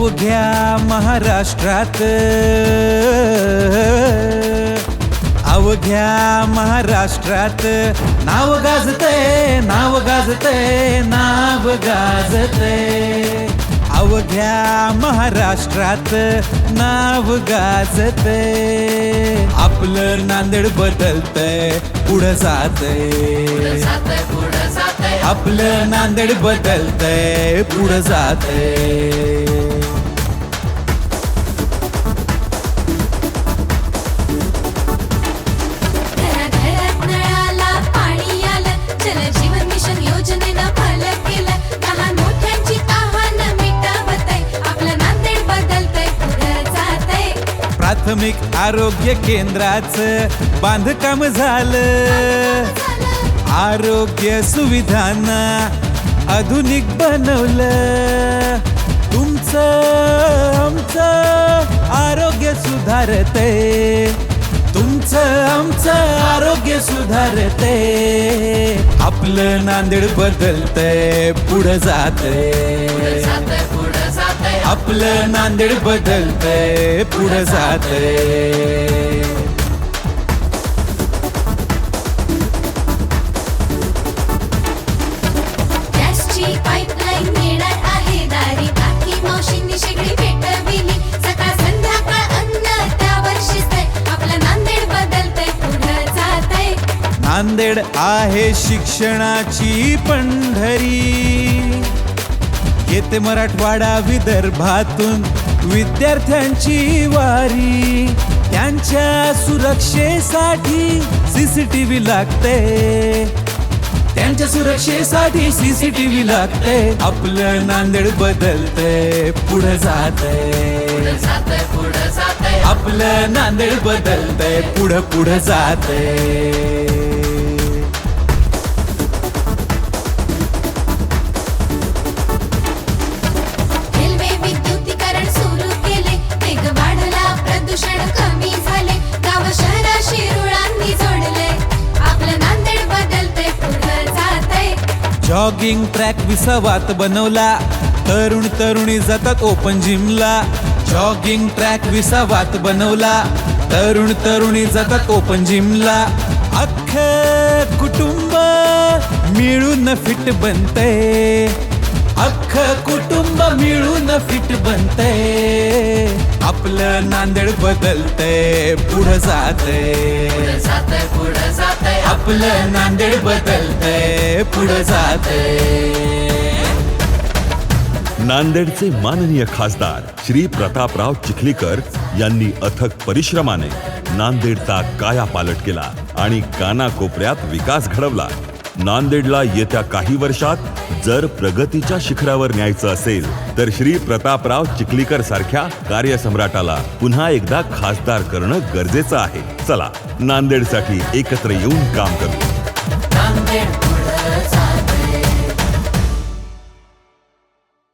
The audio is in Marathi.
अवघ्या महाराष्ट्रात, अवघ्या महाराष्ट्रात नाव गाजतंय, नाव गाजतंय, नाव गाजतंय. अवघ्या महाराष्ट्रात नाव गाजतंय. आपलं नांदेड बदलतंय, पुढं जातंय. आपलं नांदेड बदलतंय, पुढं जातंय. प्राथमिक आरोग्य केंद्राचं बांधकाम झालं. आरोग्य सुविधांना आधुनिक बनवलं. तुमचं आमचं आरोग्य सुधारतंय. तुमचं आमचं आरोग्य सुधारतंय. आपलं नांदेड बदलतंय, पुढं जातंय. आपलं नांदेड बदलतंय, पुढं जातंय. गॅसची पाईपलाईन येणार आहे दारी. काकी मावशींनी शेगडी पेटविली. सकाळ संध्याकाळ अन्न त्यावर शिजतंय. आपलं नांदेड बदलतंय, पुढं जातंय. नांदेड आहे शिक्षणाची पंढरी. येते मराठवाडा विदर्भातून विद्यार्थ्यांची वारी. त्यांच्या सुरक्षेसाठी सीसीटीव्ही लागते. त्यांच्या सुरक्षेसाठी सीसीटीव्ही लागते. आपलं नांदेड बदलतंय, पुढं जातंय. आपलं नांदेड बदलतंय, पुढं पुढं जातंय. जॉगिंग ट्रॅक विसावात बनवला. तरुण तरुणी जातात ओपन जिमला. जॉगिंग ट्रॅक विसावात बनवला. तरुण तरुणी जातात ओपन जिमला. अख्खं कुटुंब मिळून फिट बनतंय. अख्खं कुटुंब मिळून फिट बनतंय. आपलं नांदेड बदलतंय, पुढं जातंय. आपलं नांदेड बदलतंय, पुढं जातंय. नांदेडचे माननीय खासदार श्री प्रतापराव चिखलीकर यांनी अथक परिश्रमाने नांदेडचा कायापालट केला आणि कानाकोपऱ्यात विकास घडवला. नांदेडला येत्या काही वर्षात जर प्रगतीच्या शिखरावर न्यायचं असेल तर श्री प्रतापराव चिखलीकर सारख्या कार्यसम्राटाला पुन्हा एकदा खासदार करणं गरजेचं आहे. चला नांदेडसाठी एकत्र येऊन काम करू.